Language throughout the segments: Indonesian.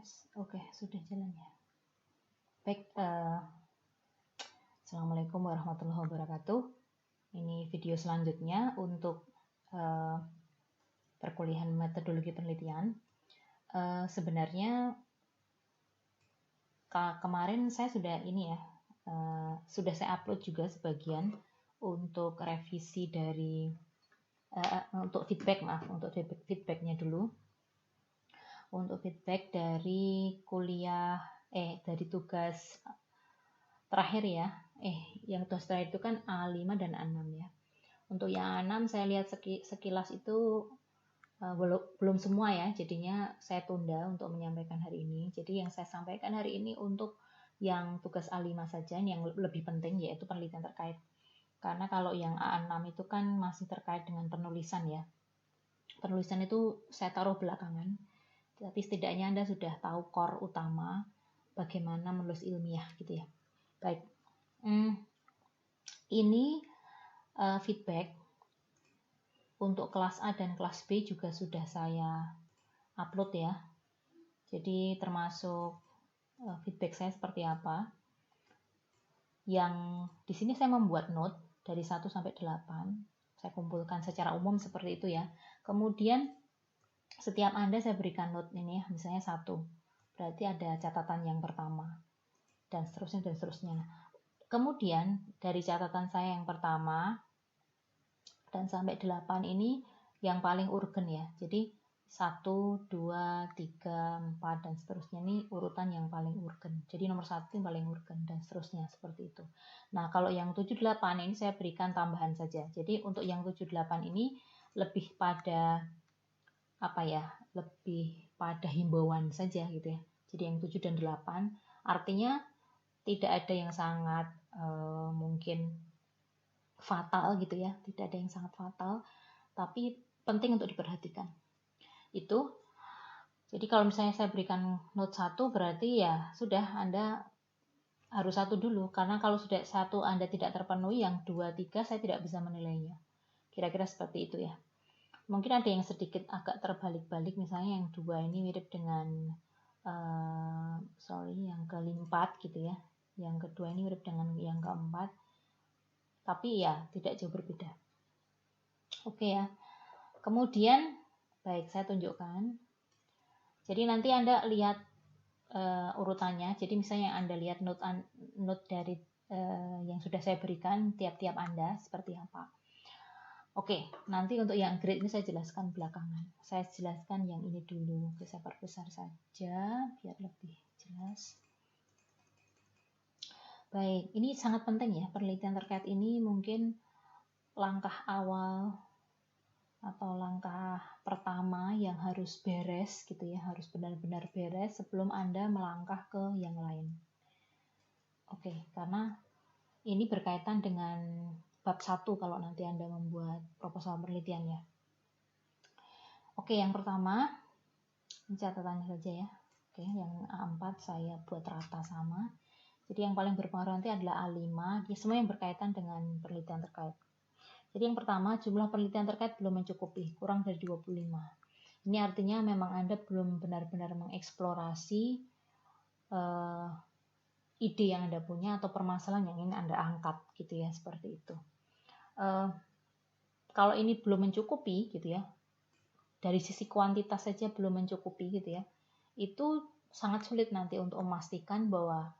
Tes. Oke, sudah jalan ya. Baik, Assalamualaikum warahmatullahi wabarakatuh. Ini video selanjutnya untuk perkuliahan metodologi penelitian. Sebenarnya kemarin saya sudah sudah saya upload juga sebagian untuk revisi dari untuk feedbacknya dulu. Untuk feedback dari dari tugas terakhir ya. Yang tugas terakhir itu kan A5 dan A6 ya. Untuk yang A6 saya lihat sekilas itu belum semua ya, jadinya saya tunda untuk menyampaikan hari ini. Jadi yang saya sampaikan hari ini untuk yang tugas A5 saja, yang lebih penting yaitu penelitian terkait. Karena kalau yang A6 itu kan masih terkait dengan penulisan ya. Penulisan itu saya taruh belakangan. Tapi setidaknya Anda sudah tahu core utama bagaimana menulis ilmiah gitu ya. Baik, ini feedback untuk kelas A dan kelas B juga sudah saya upload ya. Jadi termasuk feedback saya seperti apa. Yang di sini saya membuat note dari 1 sampai 8. Saya kumpulkan secara umum seperti itu ya. Kemudian setiap Anda saya berikan note ini ya, misalnya 1. Berarti ada catatan yang pertama. Dan seterusnya. Kemudian dari catatan saya yang pertama dan sampai 8 ini yang paling urgen ya. Jadi 1, 2, 3, 4 dan seterusnya ini urutan yang paling urgen. Jadi nomor 1 yang paling urgen dan seterusnya seperti itu. Nah, kalau yang 7, 8 ini saya berikan tambahan saja. Jadi untuk yang 7, 8 ini lebih pada lebih pada himbauan saja gitu ya. Jadi yang 7 dan 8 artinya tidak ada yang sangat mungkin fatal gitu ya, tidak ada yang sangat fatal, tapi penting untuk diperhatikan. Itu. Jadi kalau misalnya saya berikan note 1 berarti ya sudah Anda harus 1 dulu, karena kalau sudah 1 Anda tidak terpenuhi, yang 2, 3 saya tidak bisa menilainya. Kira-kira seperti itu ya. Mungkin ada yang sedikit agak terbalik-balik, misalnya yang 2 ini mirip dengan yang keempat gitu ya. Yang kedua ini mirip dengan yang keempat. Tapi ya tidak jauh berbeda. Oke ya. Kemudian, baik saya tunjukkan. Jadi nanti Anda lihat urutannya. Jadi misalnya Anda lihat note dari yang sudah saya berikan tiap-tiap Anda seperti apa. Oke, nanti untuk yang grade ini saya jelaskan belakangan. Saya jelaskan yang ini dulu. Oke, saya perbesar saja biar lebih jelas. Baik, ini sangat penting ya. Penelitian terkait ini mungkin langkah awal atau langkah pertama yang harus beres gitu ya. Harus benar-benar beres sebelum Anda melangkah ke yang lain. Oke, karena ini berkaitan dengan bab 1 kalau nanti Anda membuat proposal penelitiannya. Oke, yang pertama, ini catatannya saja ya. Oke, yang A4 saya buat rata sama. Jadi yang paling berpengaruh nanti adalah A5, dia semua yang berkaitan dengan penelitian terkait. Jadi yang pertama, jumlah penelitian terkait belum mencukupi, kurang dari 25. Ini artinya memang Anda belum benar-benar mengeksplorasi ide yang Anda punya atau permasalahan yang ingin Anda angkat gitu ya, seperti itu. Kalau ini belum mencukupi gitu ya, dari sisi kuantitas saja belum mencukupi gitu ya, itu sangat sulit nanti untuk memastikan bahwa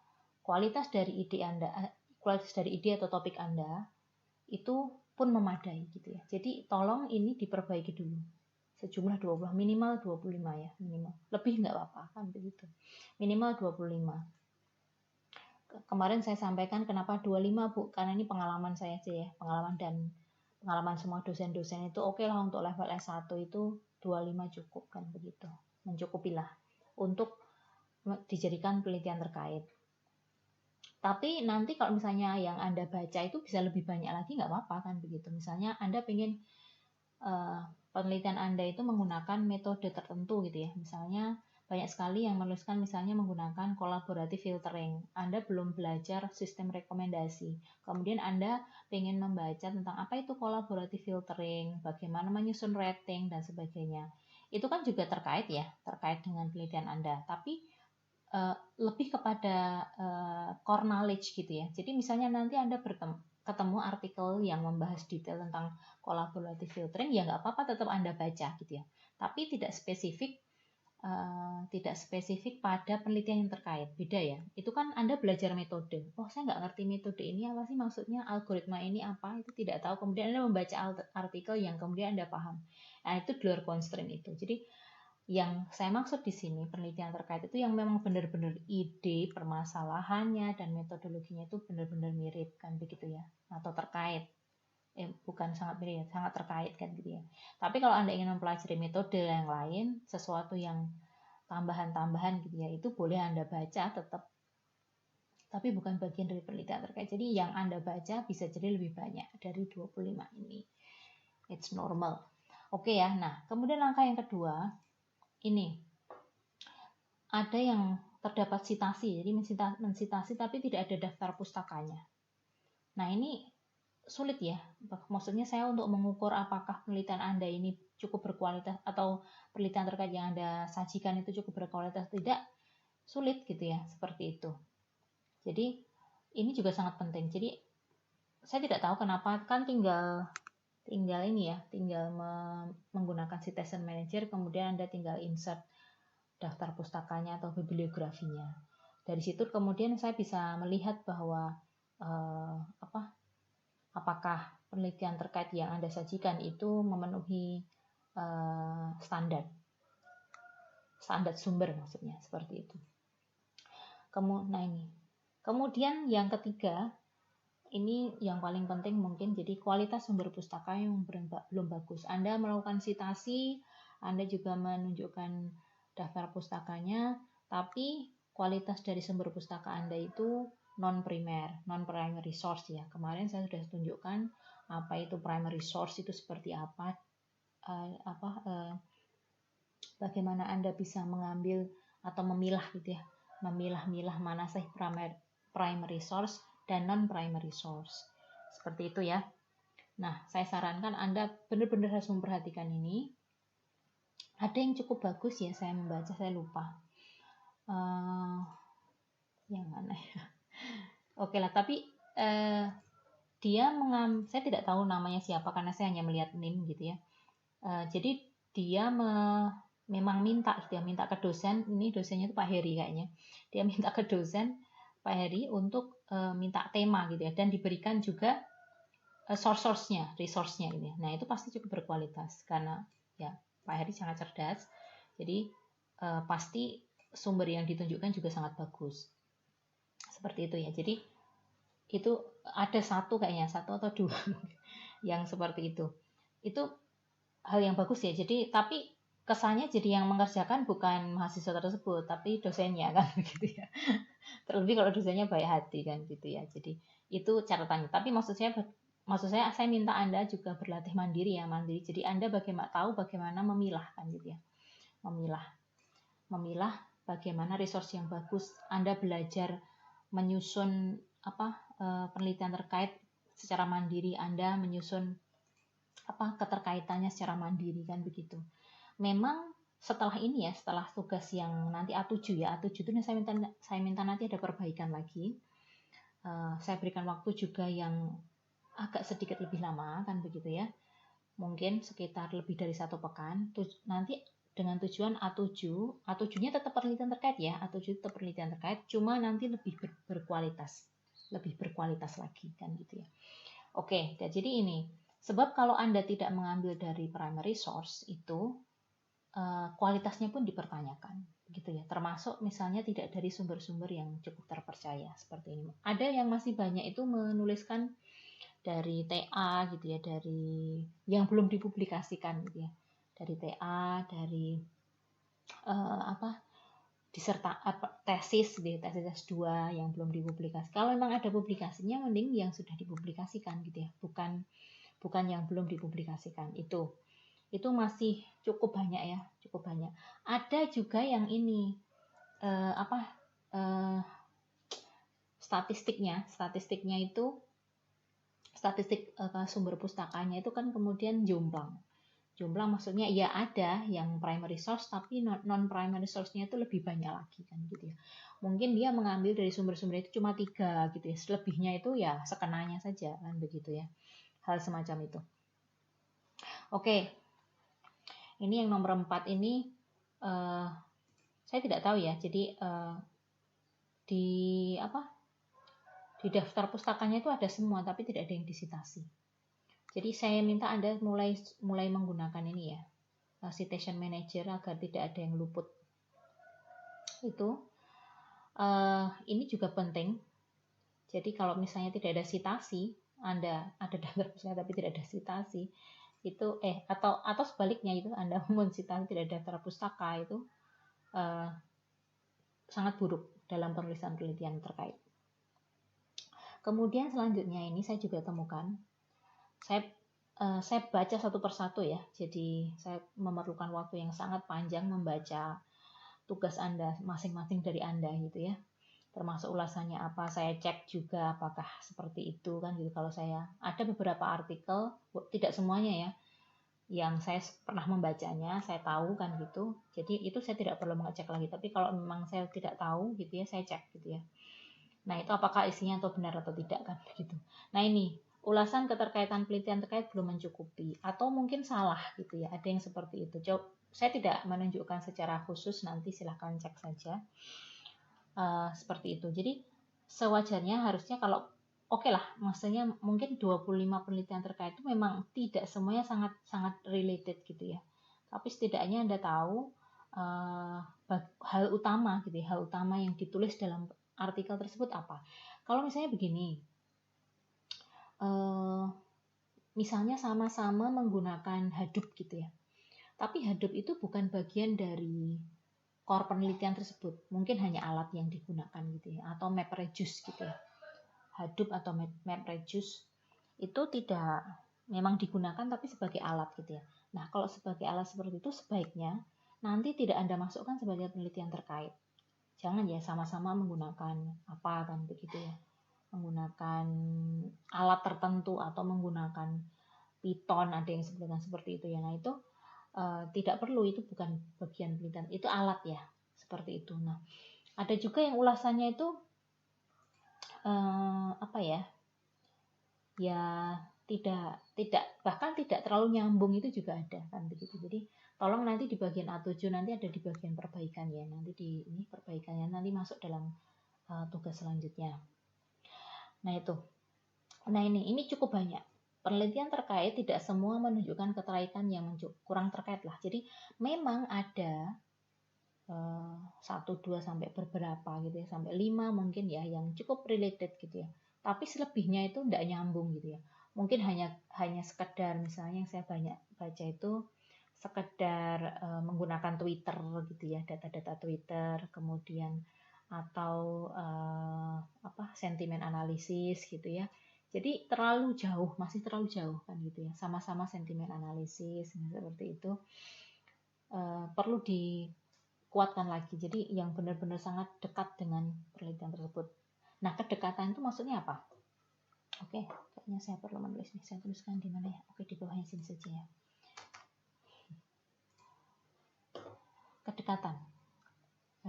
kualitas dari ide atau topik Anda itu pun memadai gitu ya. Jadi tolong ini diperbaiki dulu. Sejumlah 20, minimal 25 ya, minimal. Lebih nggak apa-apa kan begitu. Minimal 25. Kemarin saya sampaikan kenapa 25 Bu, karena ini pengalaman saya aja ya, pengalaman semua dosen-dosen itu oke lah untuk level S1 itu 25 cukup kan begitu. Mencukupilah untuk dijadikan penelitian terkait. Tapi nanti kalau misalnya yang Anda baca itu bisa lebih banyak lagi nggak apa-apa kan begitu. Misalnya Anda pengen penelitian Anda itu menggunakan metode tertentu gitu ya. Misalnya banyak sekali yang menuliskan misalnya menggunakan collaborative filtering. Anda belum belajar sistem rekomendasi. Kemudian Anda pengen membaca tentang apa itu collaborative filtering, bagaimana menyusun rating dan sebagainya. Itu kan juga terkait ya, terkait dengan penelitian Anda. Tapi lebih kepada core knowledge gitu ya. Jadi misalnya nanti Anda ketemu artikel yang membahas detail tentang collaborative filtering, ya nggak apa-apa, tetap Anda baca gitu ya. Tapi tidak spesifik pada penelitian yang terkait, beda ya. Itu kan Anda belajar metode. Oh, saya nggak ngerti metode ini apa sih maksudnya, algoritma ini apa, itu tidak tahu. Kemudian Anda membaca artikel yang kemudian Anda paham. Nah, itu di luar constraint itu. Jadi yang saya maksud di sini penelitian terkait itu yang memang benar-benar ide permasalahannya dan metodologinya itu benar-benar mirip kan begitu ya, atau terkait, bukan sangat mirip, sangat terkait kan gitu ya. Tapi kalau Anda ingin mempelajari metode yang lain, sesuatu yang tambahan-tambahan gitu ya, itu boleh Anda baca tetap, tapi bukan bagian dari penelitian terkait. Jadi yang Anda baca bisa jadi lebih banyak dari 25 ini. It's normal. Oke ya. Nah, kemudian langkah yang kedua ini ada yang terdapat citasi, jadi mensitasi tapi tidak ada daftar pustakanya. Nah, ini sulit ya, maksudnya saya untuk mengukur apakah penelitian Anda ini cukup berkualitas atau penelitian terkait yang Anda sajikan itu cukup berkualitas tidak, sulit gitu ya, seperti itu. Jadi ini juga sangat penting. Jadi saya tidak tahu kenapa, kan tinggal ini ya, tinggal menggunakan citation manager, kemudian Anda tinggal insert daftar pustakanya atau bibliografinya. Dari situ kemudian saya bisa melihat bahwa apakah penelitian terkait yang Anda sajikan itu memenuhi standar sumber, maksudnya seperti itu. Kemudian yang ketiga, ini yang paling penting mungkin, jadi kualitas sumber pustaka yang belum bagus. Anda melakukan citasi, Anda juga menunjukkan daftar pustakanya, tapi kualitas dari sumber pustaka Anda itu non-primary source ya. Kemarin saya sudah tunjukkan apa itu primary source itu seperti apa, bagaimana Anda bisa mengambil atau memilah gitu ya, memilah-milah mana sih primary source dan non-primary source. Seperti itu ya. Nah, saya sarankan Anda benar-benar harus memperhatikan ini. Ada yang cukup bagus ya, saya membaca, saya lupa. Yang mana ya? Oke lah, tapi saya tidak tahu namanya siapa karena saya hanya melihat name gitu ya. Jadi dia memang minta ke dosen, ini dosennya itu Pak Heri kayaknya. Dia minta ke dosen Pak Heri untuk minta tema gitu ya, dan diberikan juga source-nya, resource-nya ini. Nah, itu pasti cukup berkualitas karena ya Pak Heri sangat cerdas. Jadi pasti sumber yang ditunjukkan juga sangat bagus. Seperti itu ya. Jadi itu ada satu atau dua yang seperti itu. Itu hal yang bagus ya. Jadi tapi kesannya jadi yang mengerjakan bukan mahasiswa tersebut, tapi dosennya kan gitu ya. Terlebih kalau dosennya baik hati kan gitu ya. Jadi itu catatannya. Tapi maksud saya minta Anda juga berlatih mandiri ya, mandiri. Jadi Anda tahu bagaimana memilah kan gitu ya. Memilah bagaimana resource yang bagus. Anda belajar menyusun penelitian terkait secara mandiri. Anda menyusun keterkaitannya secara mandiri kan begitu. Memang setelah ini ya, setelah tugas yang nanti A7 ya, A7 itu saya minta nanti ada perbaikan lagi. Saya berikan waktu juga yang agak sedikit lebih lama kan begitu ya. Mungkin sekitar lebih dari 1 pekan. Nanti dengan tujuan A7-nya tetap penelitian terkait ya, A7 tetap penelitian terkait, cuma nanti lebih berkualitas lagi kan gitu ya. Oke, jadi ini. Sebab kalau Anda tidak mengambil dari primary source itu, kualitasnya pun dipertanyakan gitu ya. Termasuk misalnya tidak dari sumber-sumber yang cukup terpercaya seperti ini. Ada yang masih banyak itu menuliskan dari TA gitu ya, dari yang belum dipublikasikan gitu ya. Dari TA, dari tesis gitu, tesis S2 yang belum dipublikasi. Kalau memang ada publikasinya, mending yang sudah dipublikasikan gitu ya, bukan yang belum dipublikasikan. Itu masih cukup banyak ya, cukup banyak. Ada juga yang ini statistiknya itu statistik sumber pustakanya itu kan kemudian jomplang. Jumlah maksudnya ya ada yang primary source, tapi non primary source-nya itu lebih banyak lagi kan gitu ya. Mungkin dia mengambil dari sumber-sumber itu cuma 3 gitu ya. Selebihnya itu ya sekenanya saja kan begitu ya. Hal semacam itu. Oke. Ini yang nomor 4 ini saya tidak tahu ya. Jadi di di daftar pustakanya itu ada semua tapi tidak ada yang disitasi. Jadi saya minta Anda mulai menggunakan ini ya, citation manager agar tidak ada yang luput. Itu ini juga penting. Jadi kalau misalnya tidak ada citasi, Anda ada daftar pustaka tapi tidak ada citasi, itu atau sebaliknya itu Anda mencitasi tidak ada daftar pustaka, itu sangat buruk dalam penulisan penelitian terkait. Kemudian selanjutnya ini saya juga temukan, saya baca satu persatu ya, jadi saya memerlukan waktu yang sangat panjang membaca tugas Anda masing-masing dari Anda gitu ya, termasuk ulasannya apa, saya cek juga apakah seperti itu kan gitu. Kalau saya ada beberapa artikel, tidak semuanya ya, yang saya pernah membacanya, saya tahu kan gitu, jadi itu saya tidak perlu mengecek lagi. Tapi kalau memang saya tidak tahu gitu ya, saya cek gitu ya. Nah itu apakah isinya atau benar atau tidak kan gitu. Nah ini ulasan keterkaitan penelitian terkait belum mencukupi atau mungkin salah gitu ya, ada yang seperti itu. Saya tidak menunjukkan secara khusus, nanti silahkan cek saja. Seperti itu. Jadi sewajarnya harusnya kalau oke lah, maksudnya mungkin 25 penelitian terkait itu memang tidak semuanya sangat related gitu ya. Tapi setidaknya Anda tahu hal utama gitu ya, hal utama yang ditulis dalam artikel tersebut apa. Kalau misalnya begini, misalnya sama-sama menggunakan Hadoop gitu ya, tapi Hadoop itu bukan bagian dari core penelitian tersebut, mungkin hanya alat yang digunakan gitu ya, atau MapReduce gitu ya. Hadoop atau MapReduce itu tidak memang digunakan tapi sebagai alat gitu ya. Nah kalau sebagai alat seperti itu sebaiknya nanti tidak Anda masukkan sebagai penelitian terkait. Jangan ya sama-sama menggunakan apa kan begitu ya, menggunakan alat tertentu atau menggunakan Python, ada yang sebutkan seperti itu ya. Nah itu tidak perlu, itu bukan bagian penelitian, itu alat ya, seperti itu. Nah ada juga yang ulasannya itu tidak bahkan tidak terlalu nyambung, itu juga ada kan begitu. Jadi tolong nanti di bagian A7 nanti ada di bagian perbaikan ya, nanti di ini perbaikannya nanti masuk dalam tugas selanjutnya. Nah itu, nah ini cukup banyak. Penelitian terkait tidak semua menunjukkan keterkaitan yang kurang terkait lah. Jadi memang ada 1, 2 sampai beberapa gitu ya, sampai 5 mungkin ya yang cukup related gitu ya. Tapi selebihnya itu tidak nyambung gitu ya. Mungkin hanya sekedar, misalnya yang saya banyak baca itu sekedar menggunakan Twitter gitu ya, data-data Twitter, kemudian atau sentimen analisis gitu ya. Jadi masih terlalu jauh kan gitu ya. Sama-sama sentimen analisis seperti itu, perlu dikuatkan lagi. Jadi yang benar-benar sangat dekat dengan penelitian tersebut. Nah, kedekatan itu maksudnya apa? Oke, kayaknya saya perlu menulis nih. Saya tuliskan di mana ya? Oke, di bawahnya sini saja ya. Kedekatan,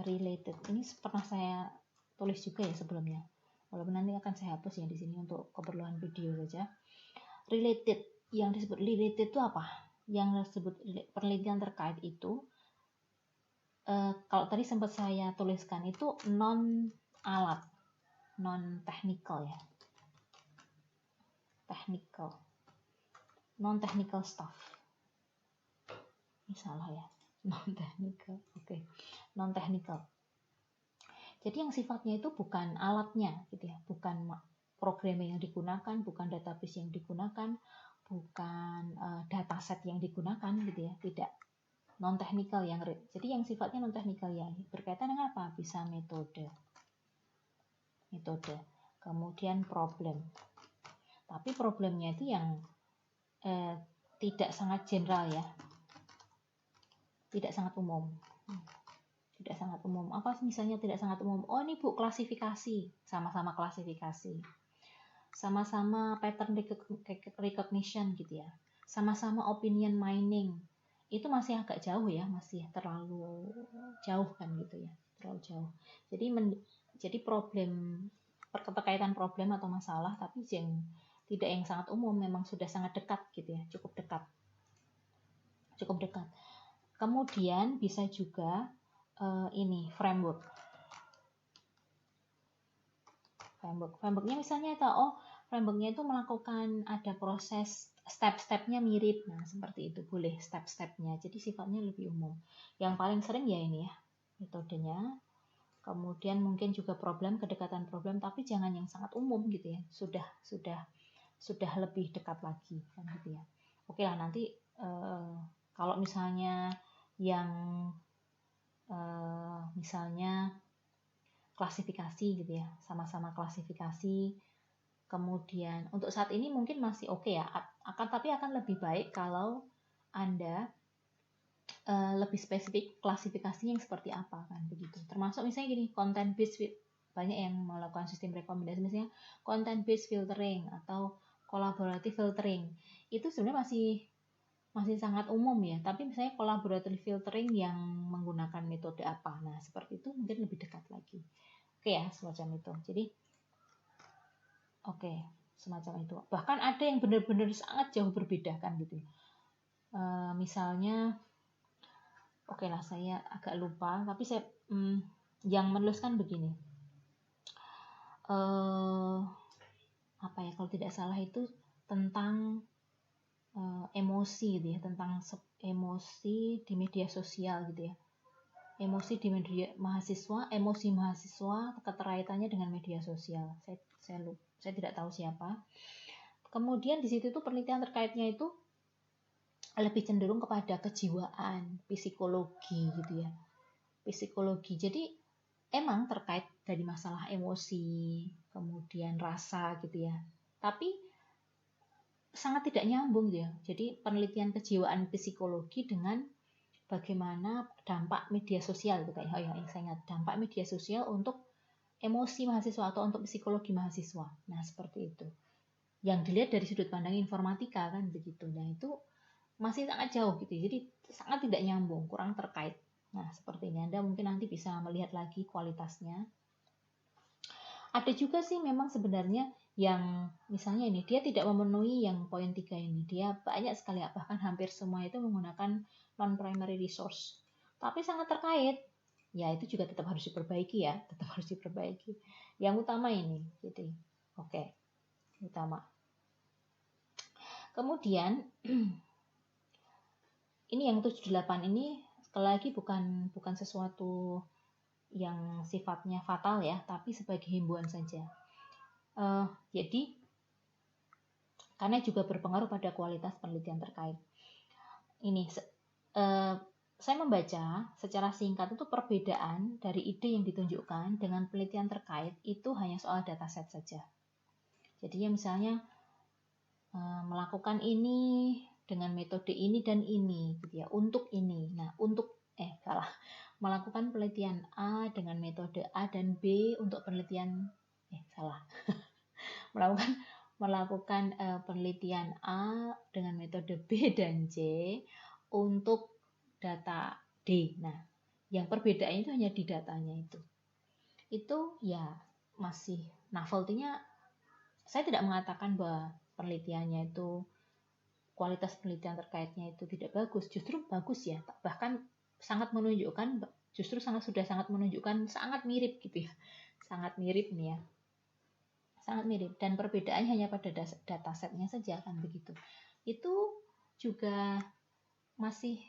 related. Ini pernah saya tulis juga ya sebelumnya. Walaupun nanti akan saya hapus ya di sini untuk keperluan video saja. Related, yang disebut related itu apa? Yang disebut penelitian terkait itu, kalau tadi sempat saya tuliskan itu non alat, non technical ya, technical, non technical stuff. Ini salah ya, non technical. Oke, non technical. Jadi yang sifatnya itu bukan alatnya gitu ya, bukan programming yang digunakan, bukan database yang digunakan, bukan dataset yang digunakan gitu ya, tidak. Non technical yang jadi yang sifatnya non technical ya, berkaitan dengan apa? Bisa metode, kemudian problem. Tapi problemnya itu yang tidak sangat general ya, tidak sangat umum. Tidak sangat umum. Apa misalnya tidak sangat umum? Oh ini Bu, klasifikasi, sama-sama klasifikasi, sama-sama pattern recognition gitu ya, sama-sama opinion mining, itu masih agak jauh ya, masih terlalu jauh kan gitu ya, terlalu jauh. Jadi problem berkaitan problem atau masalah, tapi yang tidak yang sangat umum, memang sudah sangat dekat gitu ya, cukup dekat, cukup dekat. Kemudian bisa juga ini frameworknya misalnya frameworknya itu melakukan ada proses step-stepnya mirip, nah seperti itu boleh step-stepnya, jadi sifatnya lebih umum. Yang paling sering ya ini ya metodenya. Kemudian mungkin juga kedekatan problem, tapi jangan yang sangat umum gitu ya, sudah lebih dekat lagi kan gitu ya. Oke lah, nanti kalau misalnya yang misalnya klasifikasi gitu ya, sama-sama klasifikasi. Kemudian untuk saat ini mungkin masih oke ya, tapi akan lebih baik kalau Anda lebih spesifik klasifikasinya yang seperti apa kan begitu. Termasuk misalnya gini, content based, banyak yang melakukan sistem rekomendasi misalnya content based filtering atau collaborative filtering. Itu sebenarnya masih sangat umum ya, tapi misalnya collaborative filtering yang menggunakan metode apa. Nah, seperti itu mungkin lebih dekat lagi. Oke ya, semacam itu. Jadi oke, semacam itu. Bahkan ada yang benar-benar sangat jauh berbeda kan gitu. Misalnya, oke lah, saya agak lupa, tapi saya yang menuliskan begini. Apa ya, kalau tidak salah itu tentang emosi gitu ya, tentang emosi di media sosial gitu ya. Emosi di media mahasiswa, emosi mahasiswa, keterkaitannya dengan media sosial. Saya tidak tahu siapa. Kemudian di situ tuh penelitian terkaitnya itu lebih cenderung kepada kejiwaan, psikologi gitu ya. Psikologi. Jadi emang terkait dari masalah emosi, kemudian rasa gitu ya. Tapi sangat tidak nyambung ya. Jadi penelitian kejiwaan psikologi dengan bagaimana dampak media sosial gitu ya. Yang saya ingat, dampak media sosial untuk emosi mahasiswa atau untuk psikologi mahasiswa. Nah, seperti itu. Yang dilihat dari sudut pandang informatika kan begitu. Nah, itu masih sangat jauh gitu. Jadi sangat tidak nyambung, kurang terkait. Nah, seperti ini. Anda mungkin nanti bisa melihat lagi kualitasnya. Ada juga sih memang sebenarnya yang misalnya ini dia tidak memenuhi yang poin 3 ini. Dia banyak sekali, bahkan hampir semua itu menggunakan non-primary resource. Tapi sangat terkait. Ya, itu juga tetap harus diperbaiki ya, tetap harus diperbaiki. Yang utama ini. Jadi, oke. Utama. Kemudian ini yang 78 ini sekali lagi bukan sesuatu yang sifatnya fatal ya, tapi sebagai himbauan saja. Jadi karena juga berpengaruh pada kualitas penelitian terkait. Ini saya membaca secara singkat itu perbedaan dari ide yang ditunjukkan dengan penelitian terkait itu hanya soal dataset saja. Jadi ya misalnya melakukan ini dengan metode ini dan ini gitu ya, untuk ini. Nah, melakukan penelitian A dengan metode A dan B untuk penelitian melakukan penelitian A dengan metode B dan C untuk data D. Nah, yang perbedaannya itu hanya di datanya itu. Itu ya masih novelty-nya. Saya tidak mengatakan bahwa penelitiannya itu kualitas penelitian terkaitnya itu tidak bagus, justru bagus ya, bahkan sangat menunjukkan, justru sudah sangat menunjukkan sangat mirip gitu ya, sangat mirip nih ya, sangat mirip, dan perbedaannya hanya pada datasetnya saja kan begitu. Itu juga masih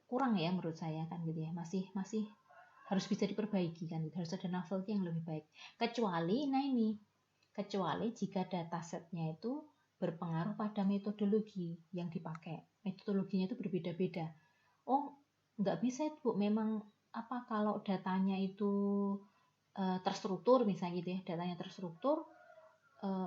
kurang ya menurut saya kan gitu ya, masih harus bisa diperbaiki kan gitu, harus ada novelty yang lebih baik, kecuali jika datasetnya itu berpengaruh pada metodologi yang dipakai. Metodologinya itu berbeda-beda. Oh, nggak bisa itu, Bu. Memang kalau datanya itu terstruktur misalnya gitu ya, datanya terstruktur,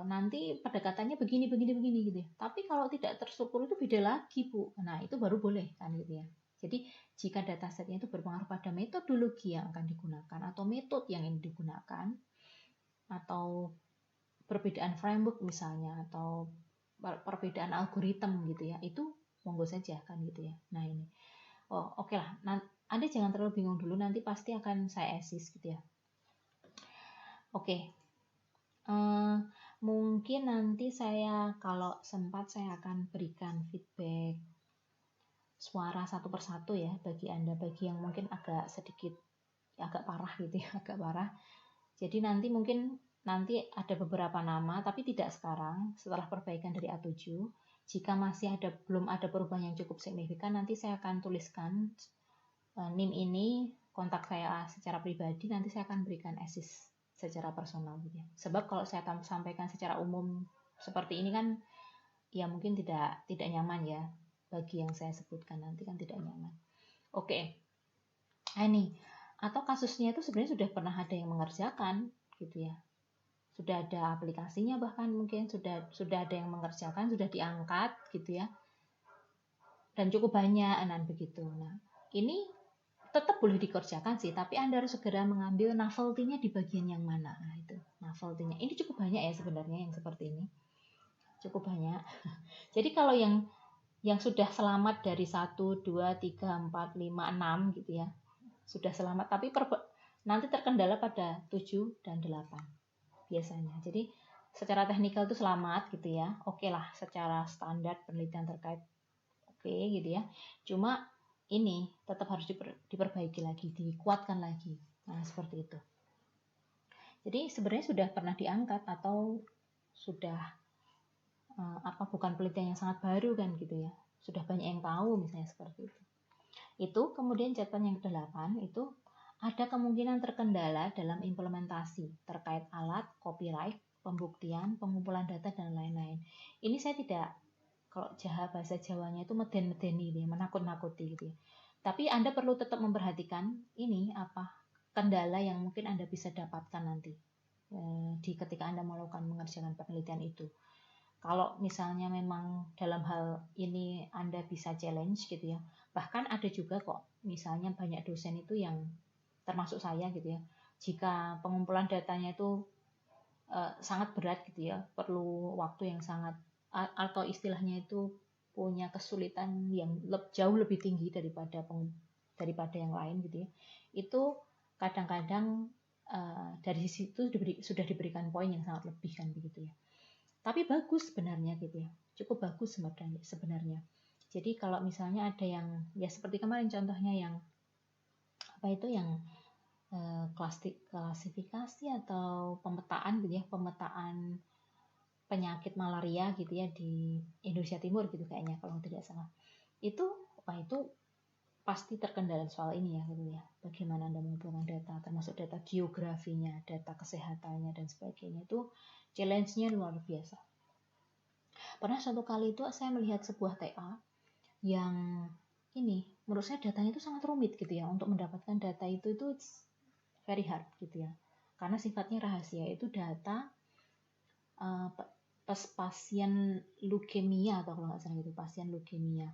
nanti pendekatannya begini gitu ya. Tapi kalau tidak terstruktur itu beda lagi, Bu. Nah, itu baru boleh kan gitu ya. Jadi, jika datasetnya itu berpengaruh pada metodologi yang akan digunakan atau metode yang ingin digunakan, atau perbedaan framework misalnya, atau perbedaan algoritma gitu ya, itu monggo saja kan gitu ya. Nah ini, oke lah. Anda jangan terlalu bingung dulu, nanti pasti akan saya assist gitu ya. Oke. Mungkin nanti saya kalau sempat saya akan berikan feedback suara satu persatu ya bagi Anda, bagi yang mungkin agak sedikit agak parah gitu ya, agak parah. Jadi nanti ada beberapa nama, tapi tidak sekarang, setelah perbaikan dari A7. Jika masih belum ada perubahan yang cukup signifikan, nanti saya akan tuliskan NIM ini, kontak saya secara pribadi, nanti saya akan berikan assist secara personal gitu ya. Sebab kalau saya sampaikan secara umum seperti ini kan ya mungkin tidak nyaman ya bagi yang saya sebutkan, nanti kan tidak nyaman. Oke. Nah ini, atau kasusnya itu sebenarnya sudah pernah ada yang mengerjakan gitu ya. Sudah ada aplikasinya, bahkan mungkin sudah ada yang mengerjakan, sudah diangkat gitu ya. Dan cukup banyak begitu. Nah, ini tetap boleh dikerjakan sih, tapi Anda harus segera mengambil novelty-nya di bagian yang mana. Nah, itu novelty-nya. Ini cukup banyak ya sebenarnya yang seperti ini. Cukup banyak. Jadi kalau yang sudah selamat dari 1, 2, 3, 4, 5, 6 gitu ya. Sudah selamat, tapi nanti terkendala pada 7 dan 8 biasanya. Jadi secara teknikal itu selamat gitu ya. Oke lah, secara standar penelitian terkait oke gitu ya. Cuma ini tetap harus diperbaiki lagi, dikuatkan lagi. Nah, seperti itu. Jadi sebenarnya sudah pernah diangkat atau sudah bukan penelitian yang sangat baru kan gitu ya. Sudah banyak yang tahu misalnya seperti itu. Itu kemudian catatan yang ke-8 itu ada kemungkinan terkendala dalam implementasi terkait alat, copyright, pembuktian, pengumpulan data dan lain-lain. Ini saya tidak, kalau bahasa Jawanya itu meden-medeni gitu ya, menakut-nakuti gitu ya. Tapi Anda perlu tetap memperhatikan ini kendala yang mungkin Anda bisa dapatkan nanti ketika Anda mengerjakan penelitian itu. Kalau misalnya memang dalam hal ini Anda bisa challenge gitu ya. Bahkan ada juga kok, misalnya banyak dosen itu yang termasuk saya gitu ya. Jika pengumpulan datanya itu sangat berat gitu ya, perlu waktu yang sangat, atau istilahnya itu punya kesulitan yang jauh lebih tinggi daripada yang lain gitu ya. Itu kadang-kadang dari situ sudah diberikan poin yang sangat lebih kan begitu ya. Tapi bagus sebenarnya gitu ya, cukup bagus sebenarnya. Jadi kalau misalnya ada yang ya seperti kemarin contohnya yang yang klasifikasi atau pemetaan gitu ya, pemetaan penyakit malaria gitu ya di Indonesia Timur gitu kayaknya kalau tidak salah. Itu pasti terkendala soal ini ya gitu ya. Bagaimana Anda mengumpulkan data, termasuk data geografinya, data kesehatannya dan sebagainya, itu challenge-nya luar biasa. Pernah suatu kali itu saya melihat sebuah TA yang ini menurut saya datanya itu sangat rumit gitu ya, untuk mendapatkan data itu very hard gitu ya, karena sifatnya rahasia. Itu data pasien leukemia atau kalau nggak salah itu pasien leukemia.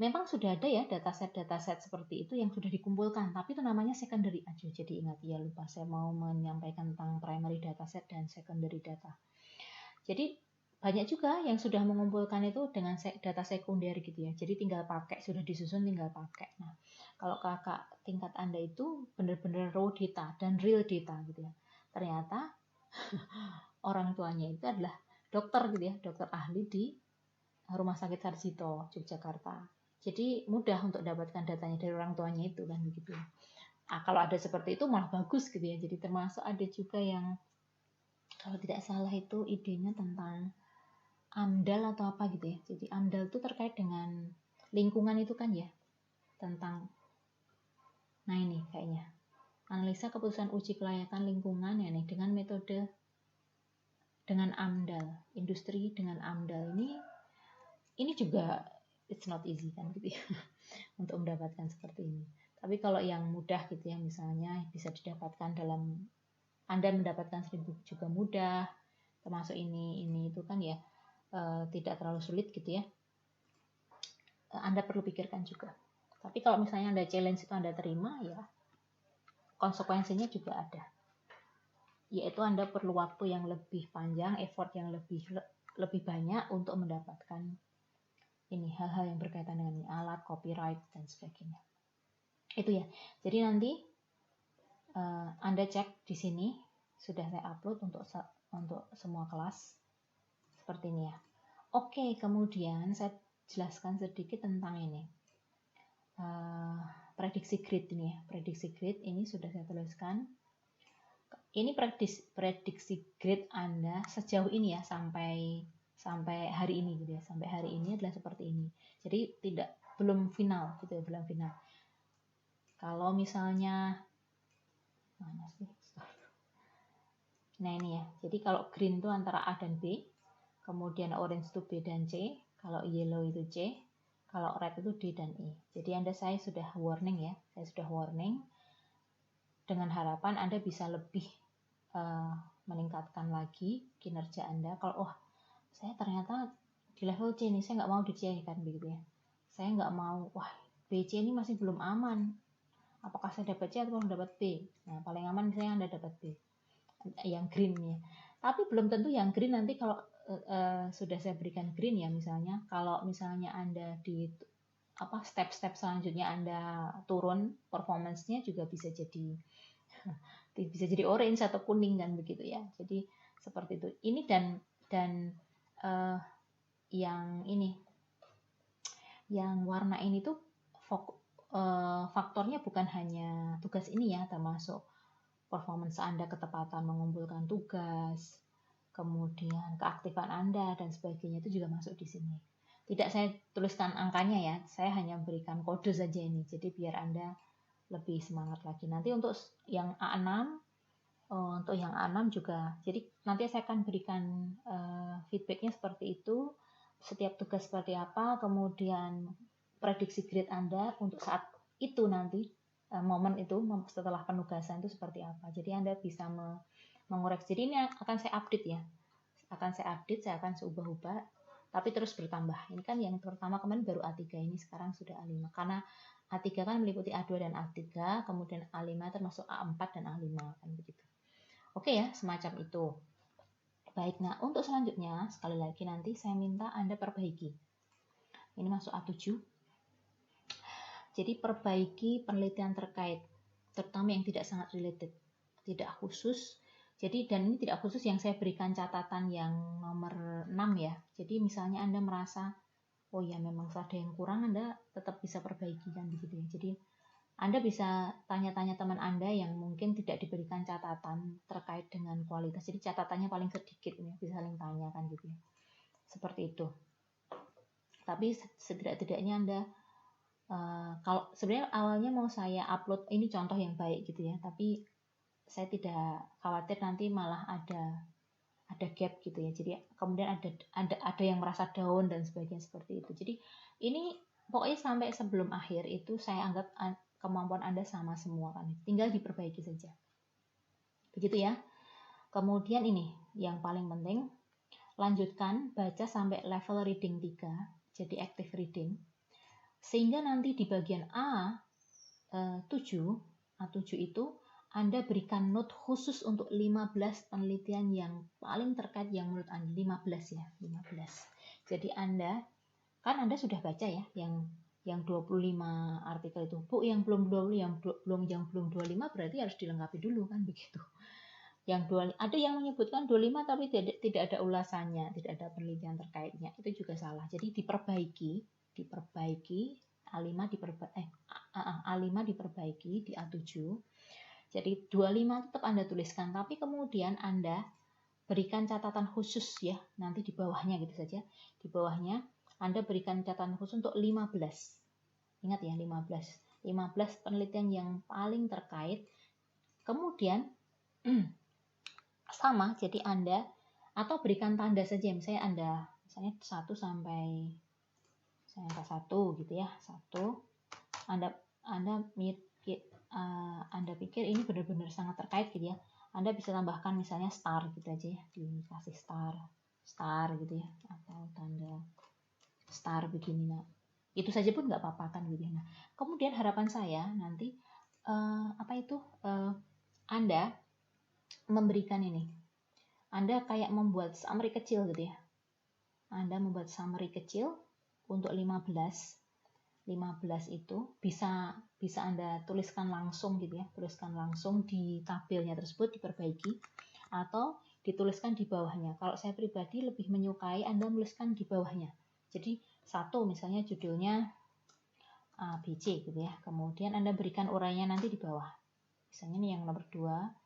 Memang sudah ada ya dataset seperti itu yang sudah dikumpulkan, tapi itu namanya secondary aja. Jadi ingat ya, lupa saya mau menyampaikan tentang primary dataset dan secondary data. Jadi banyak juga yang sudah mengumpulkan itu dengan data sekunder gitu ya. Jadi tinggal pakai, sudah disusun tinggal pakai. Nah, kalau kakak tingkat Anda itu benar-benar raw data dan real data gitu ya. Ternyata orang tuanya itu adalah dokter gitu ya, dokter ahli di Rumah Sakit Sarjito, Yogyakarta. Jadi mudah untuk dapatkan datanya dari orang tuanya itu kan begitu. Nah, kalau ada seperti itu malah bagus gitu ya. Jadi termasuk ada juga yang kalau tidak salah itu idenya tentang AMDAL atau apa gitu ya. Jadi AMDAL itu terkait dengan lingkungan itu kan ya. Nah ini kayaknya. Analisa keputusan uji kelayakan lingkungan ya nih dengan metode dengan AMDAL. Industri dengan AMDAL ini juga it's not easy kan gitu ya. Untuk mendapatkan seperti ini. Tapi kalau yang mudah gitu ya, misalnya bisa didapatkan Anda mendapatkan 1000 juga mudah. Termasuk ini itu kan ya. Tidak terlalu sulit gitu ya. Anda perlu pikirkan juga. Tapi kalau misalnya Anda challenge itu Anda terima, ya konsekuensinya juga ada. Yaitu Anda perlu waktu yang lebih panjang, effort yang lebih lebih banyak untuk mendapatkan ini hal-hal yang berkaitan dengan ini, alat, copyright dan sebagainya. Itu ya. Jadi nanti Anda cek di sini sudah saya upload untuk semua kelas seperti ini ya. Oke, kemudian saya jelaskan sedikit tentang ini. Prediksi grid ini ya. Prediksi grid ini sudah saya tuliskan. Ini prediksi grid Anda sejauh ini ya, sampai hari ini gitu ya. Sampai hari ini adalah seperti ini. Jadi belum final gitu ya, belum final. Kalau misalnya mana sih? Nah ini ya. Jadi kalau green itu antara A dan B, kemudian orange itu B dan C, kalau yellow itu C, kalau red itu D dan E. Jadi saya sudah warning ya, saya sudah warning dengan harapan Anda bisa lebih meningkatkan lagi kinerja Anda. Kalau saya ternyata di level C nih, saya nggak mau di C kan begitu ya. Saya nggak mau, BC ini masih belum aman. Apakah saya dapat C atau dapat B? Nah, paling aman misalnya Anda dapat B. Yang green ya. Tapi belum tentu yang green nanti kalau sudah saya berikan green ya misalnya, kalau misalnya Anda di step-step selanjutnya Anda turun performance-nya juga bisa jadi orange atau kuning kan begitu ya. Jadi seperti itu. Ini dan yang warna ini tuh faktornya bukan hanya tugas ini ya, termasuk performance Anda, ketepatan mengumpulkan tugas, kemudian keaktifan Anda dan sebagainya itu juga masuk di sini. Tidak saya tuliskan angkanya ya, saya hanya berikan kode saja ini. Jadi biar Anda lebih semangat lagi. Nanti untuk yang A6, juga, jadi nanti saya akan berikan feedbacknya seperti itu, setiap tugas seperti apa, kemudian prediksi grade Anda untuk saat itu nanti, momen itu setelah penugasan itu seperti apa. Jadi Anda bisa mengoreksi. Jadi ini akan saya update ya, saya akan seubah-ubah, tapi terus bertambah. Ini kan yang pertama kemarin baru A3, ini sekarang sudah A5. Karena A3 kan meliputi A2 dan A3, kemudian A5 termasuk A4 dan A5 kan begitu. Oke ya, semacam itu. Baik, nah untuk selanjutnya sekali lagi nanti saya minta Anda perbaiki. Ini masuk A7. Jadi perbaiki penelitian terkait, terutama yang tidak sangat related, tidak khusus. Jadi dan ini tidak khusus yang saya berikan catatan yang nomor 6 ya. Jadi misalnya Anda merasa oh ya memang ada yang kurang, Anda tetap bisa perbaiki kan begitu ya. Jadi Anda bisa tanya-tanya teman Anda yang mungkin tidak diberikan catatan terkait dengan kualitas. Jadi catatannya paling sedikit ya, bisa saling tanya kan gitu ya. Seperti itu. Tapi setidak-tidaknya Anda kalau sebenarnya awalnya mau saya upload ini contoh yang baik gitu ya, tapi saya tidak khawatir nanti malah ada gap gitu ya. Jadi kemudian ada yang merasa down dan sebagainya seperti itu. Jadi ini pokoknya sampai sebelum akhir itu saya anggap kemampuan Anda sama semua kan. Tinggal diperbaiki saja. Begitu ya. Kemudian ini yang paling penting, lanjutkan baca sampai level reading 3, jadi active reading. Sehingga nanti di bagian A7 itu Anda berikan note khusus untuk 15 penelitian yang paling terkait yang menurut Anda 15 ya, 15. Jadi Anda sudah baca ya yang 25 artikel itu. Bu, yang belum 25 berarti harus dilengkapi dulu kan begitu. Ada yang menyebutkan 25 tapi tidak ada ulasannya, tidak ada penelitian terkaitnya. Itu juga salah. Jadi diperbaiki A5 diperbaiki di A7. Jadi 25 tetap Anda tuliskan, tapi kemudian Anda berikan catatan khusus ya, nanti di bawahnya gitu saja. Di bawahnya Anda berikan catatan khusus untuk 15. Ingat ya, 15 penelitian yang paling terkait. Kemudian sama, jadi Anda atau berikan tanda saja, misalnya 1 sampai angka 1 gitu ya, 1. Anda pikir ini benar-benar sangat terkait gitu ya, Anda bisa tambahkan misalnya star gitu aja ya, dikasih star gitu ya, atau tanda star begini. Nah, itu saja pun nggak apa-apa kan gitu ya. Nah, kemudian harapan saya nanti Anda memberikan ini, Anda kayak membuat summary kecil gitu ya. Anda membuat summary kecil untuk 15 itu bisa Anda tuliskan langsung gitu ya, tuliskan langsung di tabelnya tersebut, diperbaiki atau dituliskan di bawahnya. Kalau saya pribadi lebih menyukai Anda menuliskan di bawahnya. Jadi satu misalnya judulnya A, B, C gitu ya. Kemudian Anda berikan uraiannya nanti di bawah. Misalnya nih yang nomor 2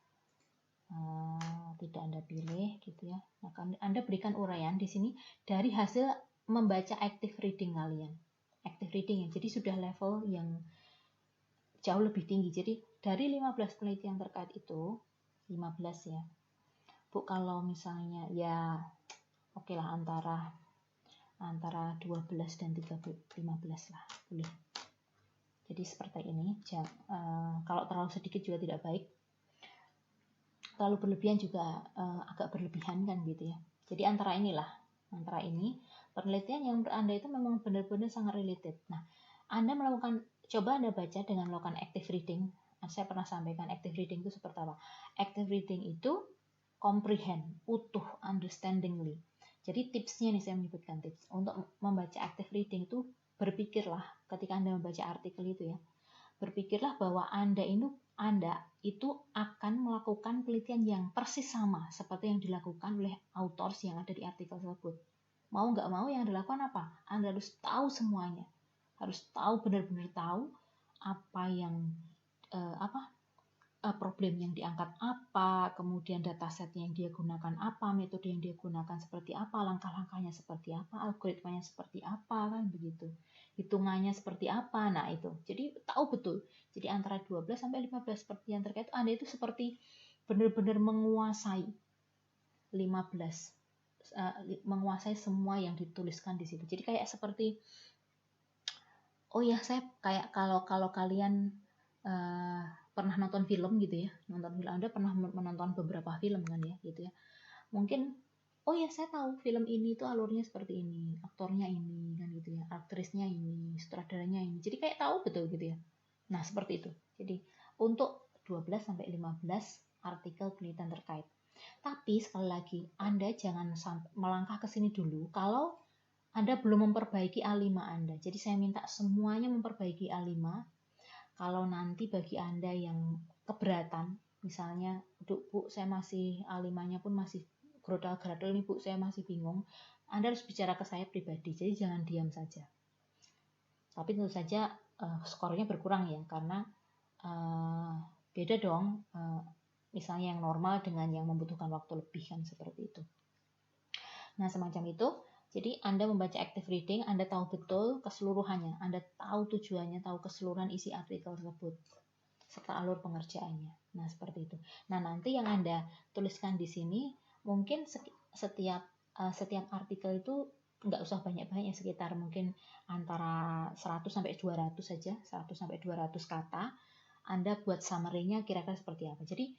tidak Anda pilih gitu ya. Nah, Anda berikan uraian di sini dari hasil membaca active reading kalian. Active reading ya. Jadi sudah level yang jauh lebih tinggi. Jadi dari 15 penelitian terkait itu, 15 ya. Bu, kalau misalnya ya oke lah antara 12 dan 15 lah, boleh. Jadi seperti ini. Kalau terlalu sedikit juga tidak baik. Terlalu berlebihan juga agak berlebihan kan gitu ya. Jadi antara ini penelitian yang menurut Anda itu memang benar-benar sangat related. Nah, coba Anda baca dengan melakukan active reading. Saya pernah sampaikan active reading itu seperti apa. Active reading itu comprehend, utuh, understandingly. Jadi tipsnya nih, saya menyebutkan tips. Untuk membaca active reading itu, berpikirlah ketika Anda membaca artikel itu ya. Berpikirlah bahwa Anda itu akan melakukan penelitian yang persis sama seperti yang dilakukan oleh authors yang ada di artikel tersebut. Mau nggak mau yang dilakukan apa? Anda harus tahu semuanya. Harus tahu, benar-benar tahu apa yang problem yang diangkat apa, kemudian dataset yang dia gunakan apa, metode yang dia gunakan seperti apa, langkah-langkahnya seperti apa, algoritmanya seperti apa, kan begitu. Hitungannya seperti apa. Nah, itu. Jadi tahu betul. Jadi antara 12 sampai 15 seperti yang terkait Anda itu seperti benar-benar menguasai 15 menguasai semua yang dituliskan di situ. Jadi kayak seperti saya kayak kalau kalian pernah nonton film gitu ya, Anda pernah menonton beberapa film kan ya gitu ya, mungkin saya tahu film ini tuh alurnya seperti ini, aktornya ini kan gitu ya, aktrisnya ini, sutradaranya ini, jadi kayak tahu betul gitu ya. Nah seperti itu. Jadi untuk 12 sampai 15 artikel penelitian terkait. Tapi sekali lagi Anda jangan melangkah ke sini dulu kalau Anda belum memperbaiki A5 Anda. Jadi saya minta semuanya memperbaiki A5. Kalau nanti bagi Anda yang keberatan, misalnya, Bu, saya masih A5-nya pun masih grodal-gradal nih, Bu, saya masih bingung. Anda harus bicara ke saya pribadi, jadi jangan diam saja. Tapi tentu saja skornya berkurang ya, karena beda dong, misalnya yang normal dengan yang membutuhkan waktu lebih kan seperti itu. Nah, semacam itu. Jadi Anda membaca active reading, Anda tahu betul keseluruhannya, Anda tahu tujuannya, tahu keseluruhan isi artikel tersebut, serta alur pengerjaannya. Nah, seperti itu. Nah, nanti yang Anda tuliskan di sini, mungkin setiap artikel itu nggak usah banyak-banyak, sekitar mungkin antara 100 sampai 200 saja, 100 sampai 200 kata. Anda buat summary-nya kira-kira seperti apa. Jadi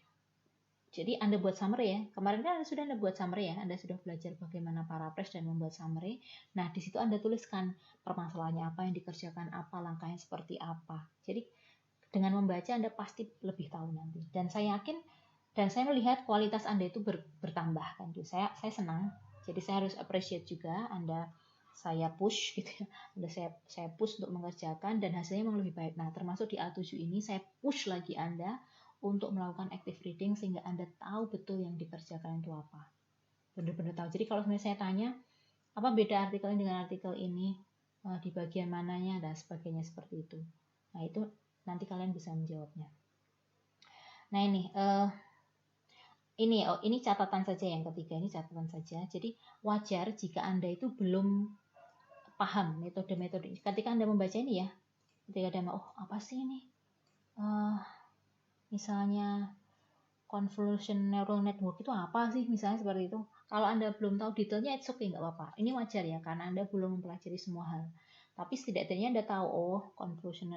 Anda buat summary ya. Kemarin kan Anda buat summary ya. Anda sudah belajar bagaimana paraphrase dan membuat summary. Nah, di situ Anda tuliskan permasalahannya apa, yang dikerjakan apa, langkahnya seperti apa. Jadi dengan membaca Anda pasti lebih tahu nanti. Dan saya yakin dan saya melihat kualitas Anda itu bertambah kan. Saya senang. Jadi saya harus appreciate juga Anda, saya push gitu ya. Saya push untuk mengerjakan dan hasilnya memang lebih baik. Nah, termasuk di A7 ini saya push lagi Anda untuk melakukan active reading sehingga Anda tahu betul yang dikerjakan itu apa. Benar-benar tahu. Jadi kalau misalnya saya tanya, apa beda artikel ini dengan artikel ini, di bagian mananya dan sebagainya seperti itu. Nah, itu nanti kalian bisa menjawabnya. Nah, ini catatan saja, yang ketiga ini catatan saja. Jadi wajar jika Anda itu belum paham metode-metode. Ketika Anda membaca ini ya, ketika Anda apa sih ini? Misalnya convolution neural network itu apa sih, misalnya seperti itu. Kalau Anda belum tahu detailnya, it's okay, nggak apa-apa. Ini wajar ya, karena Anda belum mempelajari semua hal. Tapi setidaknya Anda tahu, convolution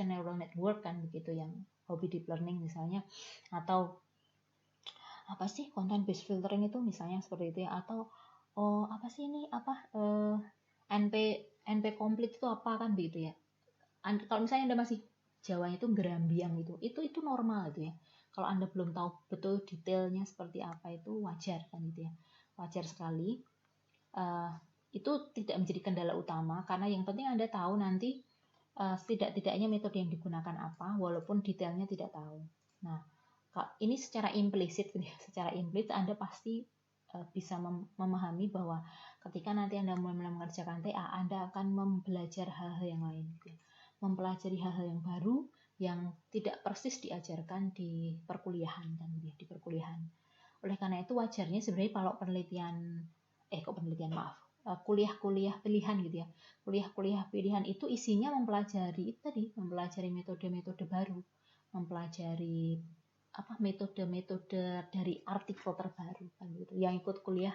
neural network kan begitu, yang hobi deep learning misalnya, atau apa sih content based filtering itu misalnya seperti itu ya, atau apa sih ini NP complete itu apa kan begitu ya. Kalau misalnya Anda masih Jawanya itu gerambiang itu normal itu ya. Kalau Anda belum tahu betul detailnya seperti apa, itu wajar kan gitu ya. wajar sekali. Itu tidak menjadi kendala utama, karena yang penting Anda tahu nanti setidak-tidaknya metode yang digunakan apa, walaupun detailnya tidak tahu. Nah, ini secara implisit, secara implisit Anda pasti bisa memahami bahwa ketika nanti Anda mulai mengerjakan TA, Anda akan mempelajari hal-hal yang lain, mempelajari hal-hal yang baru yang tidak persis diajarkan di perkuliahan kan, di perkuliahan. Oleh karena itu wajarnya sebenarnya kalau kuliah-kuliah pilihan gitu ya. Kuliah-kuliah pilihan itu isinya mempelajari metode-metode baru, mempelajari metode-metode dari artikel terbaru kan gitu. Yang ikut kuliah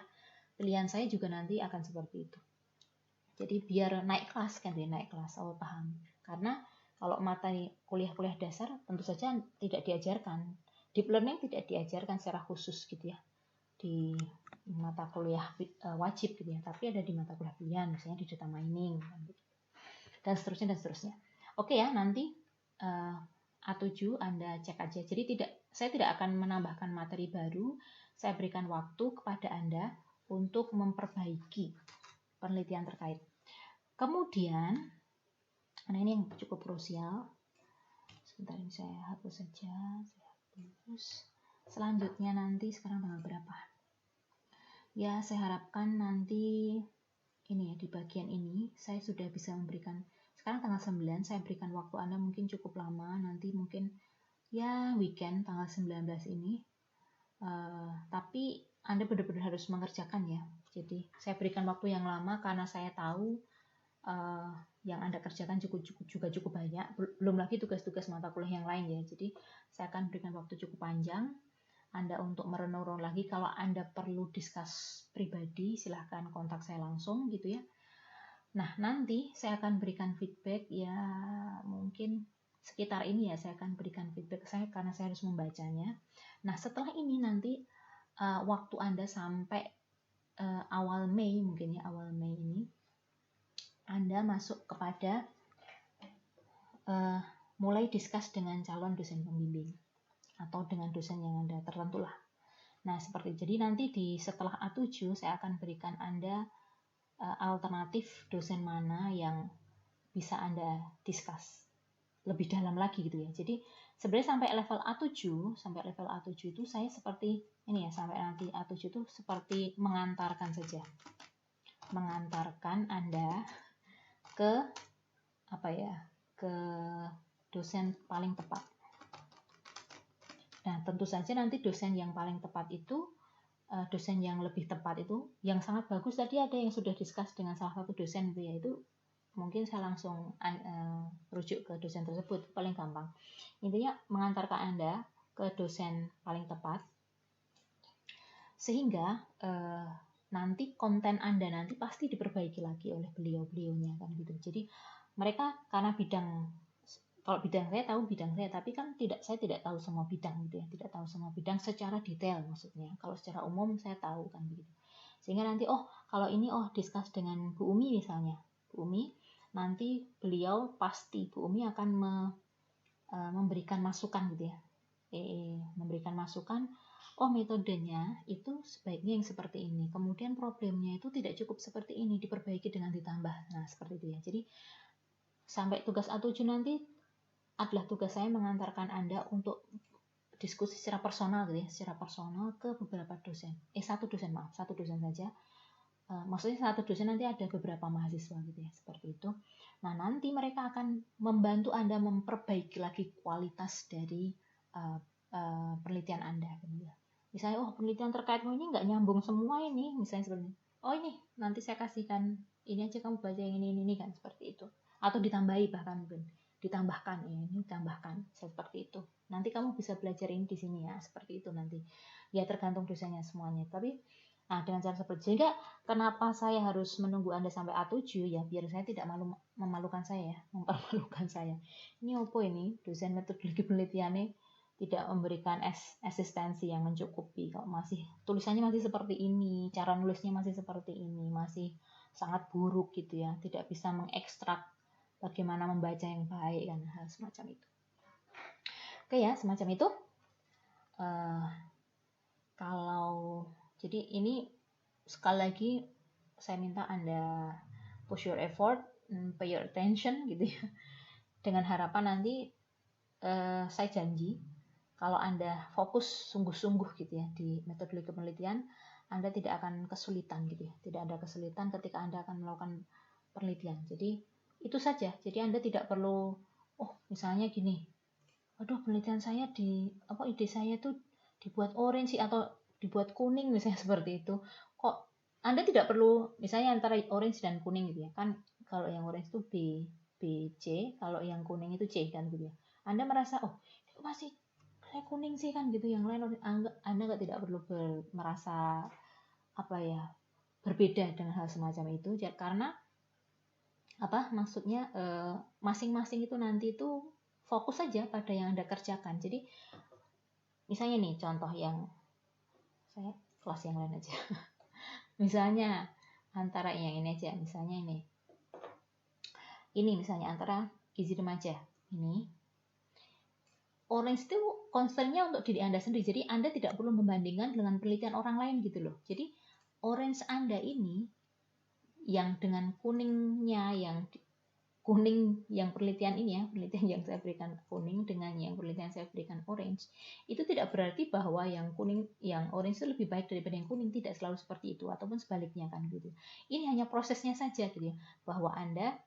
pilihan saya juga nanti akan seperti itu. Jadi biar naik kelas kan, naik kelas, paham. Karena kalau materi kuliah-kuliah dasar tentu saja tidak diajarkan. Deep learning tidak diajarkan secara khusus gitu ya di mata kuliah wajib gitu ya, tapi ada di mata kuliah pilihan, misalnya di data mining dan seterusnya. Oke ya, nanti A7 Anda cek aja. Jadi saya tidak akan menambahkan materi baru, saya berikan waktu kepada Anda untuk memperbaiki penelitian terkait. Kemudian, nah ini yang cukup krusial. Sebentar ini saya hapus saja. Selanjutnya nanti sekarang tanggal berapa? Ya, saya harapkan nanti ini ya, di bagian ini saya sudah bisa memberikan, sekarang tanggal 9, saya berikan waktu Anda mungkin cukup lama, nanti mungkin ya weekend tanggal 19 ini. Tapi Anda benar-benar harus mengerjakan ya. Jadi saya berikan waktu yang lama karena saya tahu yang Anda kerjakan juga cukup banyak, belum lagi tugas-tugas mata kuliah yang lain ya. Jadi saya akan berikan waktu cukup panjang Anda untuk merenung lagi. Kalau Anda perlu diskus pribadi, silahkan kontak saya langsung gitu ya. Nah, nanti saya akan berikan feedback ya, mungkin sekitar ini ya, saya akan berikan feedback saya karena saya harus membacanya. Nah, setelah ini nanti waktu Anda sampai awal Mei mungkin ya, awal Mei ini Anda masuk kepada mulai diskus dengan calon dosen pembimbing atau dengan dosen yang Anda tertentu lah. Nah, seperti jadi nanti setelah A7 saya akan berikan Anda alternatif dosen mana yang bisa Anda diskus lebih dalam lagi gitu ya. Jadi sebenarnya sampai level A7 itu saya seperti ini ya, sampai nanti A7 itu seperti mengantarkan saja. Mengantarkan Anda ke ke dosen paling tepat. Nah, tentu saja nanti dosen yang paling tepat itu, dosen yang lebih tepat itu, yang sangat bagus tadi ada yang sudah diskus dengan salah satu dosen itu ya, itu mungkin saya langsung rujuk ke dosen tersebut, paling gampang. Intinya mengantarkan Anda ke dosen paling tepat, sehingga nanti konten Anda nanti pasti diperbaiki lagi oleh beliau-beliaunya kan gitu. Jadi mereka karena kalau bidang saya tahu bidang saya, tapi kan saya tidak tahu semua bidang gitu ya, tidak tahu semua bidang secara detail maksudnya. Kalau secara umum saya tahu kan begitu. Sehingga nanti kalau ini diskus dengan Bu Umi misalnya, Bu Umi nanti beliau pasti Bu Umi akan memberikan masukan gitu ya, memberikan masukan. Metodenya itu sebaiknya yang seperti ini. Kemudian problemnya itu tidak cukup seperti ini, diperbaiki dengan ditambah. Nah seperti itu ya. Jadi sampai tugas A7 nanti adalah tugas saya mengantarkan Anda untuk diskusi secara personal gitu ya, secara personal ke beberapa dosen. Satu dosen saja. Maksudnya satu dosen nanti ada beberapa mahasiswa gitu ya, seperti itu. Nah, nanti mereka akan membantu Anda memperbaiki lagi kualitas dari penelitian Anda gitu ya. Misalnya, penelitian terkaitmu ini nggak nyambung semua ini, misalnya seperti ini. Ini nanti saya kasihkan ini aja, kamu baca yang ini kan, seperti itu. Atau ditambahi bahkan mungkin. Ditambahkan seperti itu. Nanti kamu bisa belajar ini di sini ya, seperti itu nanti. Ya tergantung dosennya semuanya. Tapi dengan cara seperti itu. Sehingga kenapa saya harus menunggu Anda sampai A7 ya, biar saya tidak mempermalukan saya. Ini opo ini dosen metodologi penelitiannya tidak memberikan asistensi yang mencukupi. Kalau tulisannya masih seperti ini, cara nulisnya masih seperti ini, masih sangat buruk gitu ya, tidak bisa mengekstrak bagaimana membaca yang baik kan, hal semacam itu. Oke ya, semacam itu. Jadi ini sekali lagi saya minta Anda push your effort, pay your attention gitu ya. Dengan harapan nanti saya janji kalau Anda fokus sungguh-sungguh gitu ya di metodologi penelitian, Anda tidak akan kesulitan gitu ya. Tidak ada kesulitan ketika Anda akan melakukan penelitian. Jadi itu saja. Jadi Anda tidak perlu, misalnya gini, aduh penelitian saya ide saya tuh dibuat orange atau dibuat kuning misalnya seperti itu. Kok Anda tidak perlu misalnya antara orange dan kuning gitu ya. Kan kalau yang orange itu B, C, kalau yang kuning itu C kan gitu ya. Anda merasa, itu masih kayak kuning sih kan gitu, yang lain Anda tidak perlu merasa berbeda dengan hal semacam itu ya, karena maksudnya masing-masing itu nanti itu fokus saja pada yang Anda kerjakan. Jadi misalnya nih contoh yang saya kelas yang lain aja. Misalnya antara yang ini aja, misalnya ini misalnya antara gizi remaja ini, orange itu concernnya untuk diri Anda sendiri. Jadi Anda tidak perlu membandingkan dengan penelitian orang lain gitu loh. Jadi orange Anda ini yang dengan kuningnya, yang kuning yang penelitian ini ya, penelitian yang saya berikan kuning dengan yang penelitian saya berikan orange, itu tidak berarti bahwa yang orange itu lebih baik daripada yang kuning. Tidak selalu seperti itu, ataupun sebaliknya kan gitu. Ini hanya prosesnya saja gitu ya, bahwa Anda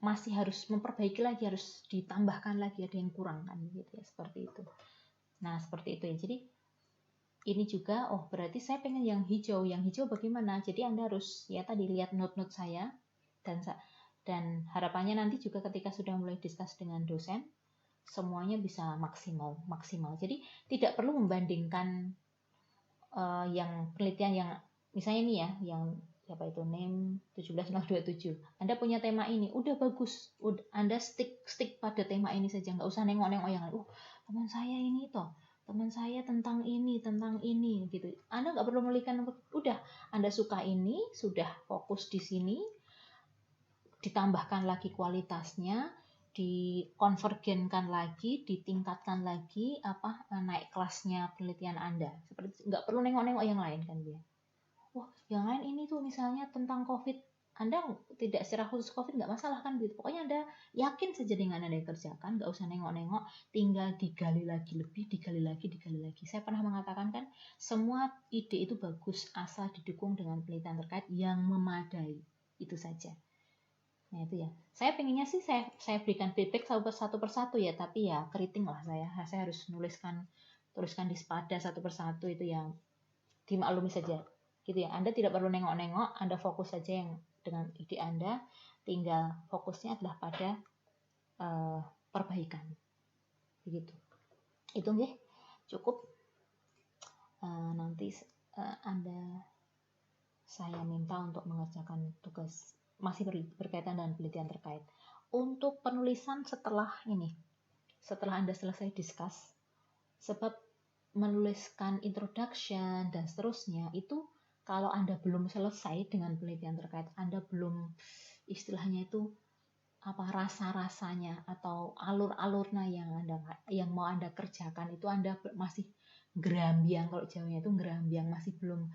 masih harus memperbaiki lagi, harus ditambahkan lagi, ada yang kurang kan gitu ya, seperti itu. Nah seperti itu ya. Jadi ini juga, berarti saya pengen yang hijau bagaimana? Jadi Anda harus ya tadi lihat note-note saya, dan harapannya nanti juga ketika sudah mulai diskus dengan dosen, semuanya bisa maksimal. Jadi tidak perlu membandingkan yang penelitian yang misalnya ini ya, yang siapa itu NAME 17027. Anda punya tema ini, udah bagus. Anda stick pada tema ini saja, nggak usah nengok-nengok yang lain. Teman saya ini toh, teman saya tentang ini gitu. Anda nggak perlu melihat, udah Anda suka ini, sudah fokus di sini, ditambahkan lagi kualitasnya, dikonvergenkan lagi, ditingkatkan lagi naik kelasnya penelitian Anda. Seperti nggak perlu nengok-nengok yang lain kan dia. Yang lain ini tuh misalnya tentang COVID, Anda tidak secara khusus COVID nggak masalah kan gitu. Pokoknya Anda yakin saja dengan Anda kerjakan, nggak usah nengok-nengok, tinggal digali lagi lebih, digali lagi. Saya pernah mengatakan kan, semua ide itu bagus asal didukung dengan penelitian terkait yang memadai. Itu saja. Nah itu ya, saya pengennya sih saya berikan feedback satu persatu ya, tapi ya keriting lah saya harus tuliskan di sepada satu persatu, itu yang dimaklumi saja gitu ya. Anda tidak perlu nengok-nengok, Anda fokus saja yang dengan ide Anda, tinggal fokusnya adalah pada perbaikan begitu. Itu nggih cukup. Nanti saya minta untuk mengerjakan tugas masih berkaitan dengan penelitian terkait. Untuk penulisan setelah Anda selesai diskus, sebab menuliskan introduction dan seterusnya itu kalau Anda belum selesai dengan penelitian terkait, Anda belum istilahnya itu rasa-rasanya atau alur-alurnya yang mau Anda kerjakan itu, Anda masih gerambiang, kalau Jawanya itu gerambiang, masih belum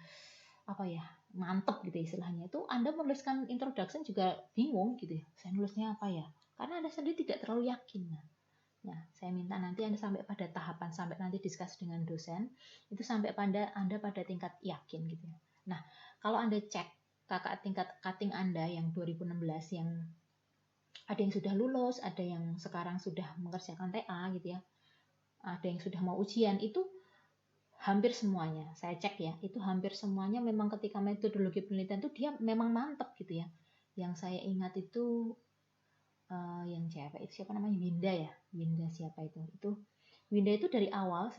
mantep gitu istilahnya, itu Anda menuliskan introduction juga bingung gitu ya, saya nulisnya apa ya, karena Anda sendiri tidak terlalu yakin. Nah, saya minta nanti Anda sampai pada tahapan, sampai nanti diskus dengan dosen, itu sampai Anda pada tingkat yakin gitu ya. Nah, kalau Anda cek kakak tingkat cutting Anda yang 2016, yang ada yang sudah lulus, ada yang sekarang sudah mengerjakan TA gitu ya, ada yang sudah mau ujian, itu hampir semuanya, saya cek ya, itu hampir semuanya memang ketika metodologi penelitian itu dia memang mantap gitu ya. Yang saya ingat itu yang siapa namanya, Winda siapa itu Winda itu dari awal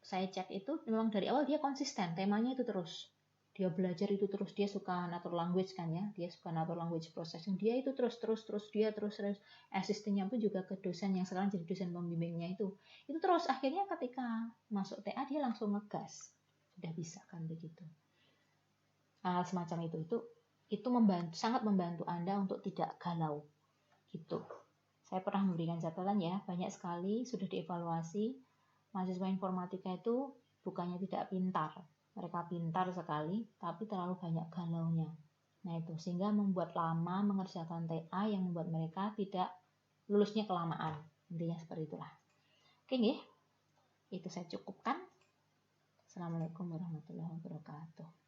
saya cek itu memang dari awal dia konsisten, temanya itu terus, dia belajar itu terus, dia suka natural language kan ya, dia suka natural language processing, dia itu terus asistennya pun juga ke dosen yang sekarang jadi dosen pembimbingnya itu terus, akhirnya ketika masuk TA dia langsung ngegas, sudah bisa kan begitu. Hal semacam itu sangat membantu Anda untuk tidak galau gitu. Saya pernah memberikan catatan ya, banyak sekali sudah dievaluasi mahasiswa informatika itu bukannya tidak pintar, mereka pintar sekali, tapi terlalu banyak galaunya. Nah itu, sehingga membuat lama mengerjakan TA yang membuat mereka tidak lulusnya kelamaan. Intinya seperti itulah. Oke nggih, itu saya cukupkan. Assalamualaikum warahmatullahi wabarakatuh.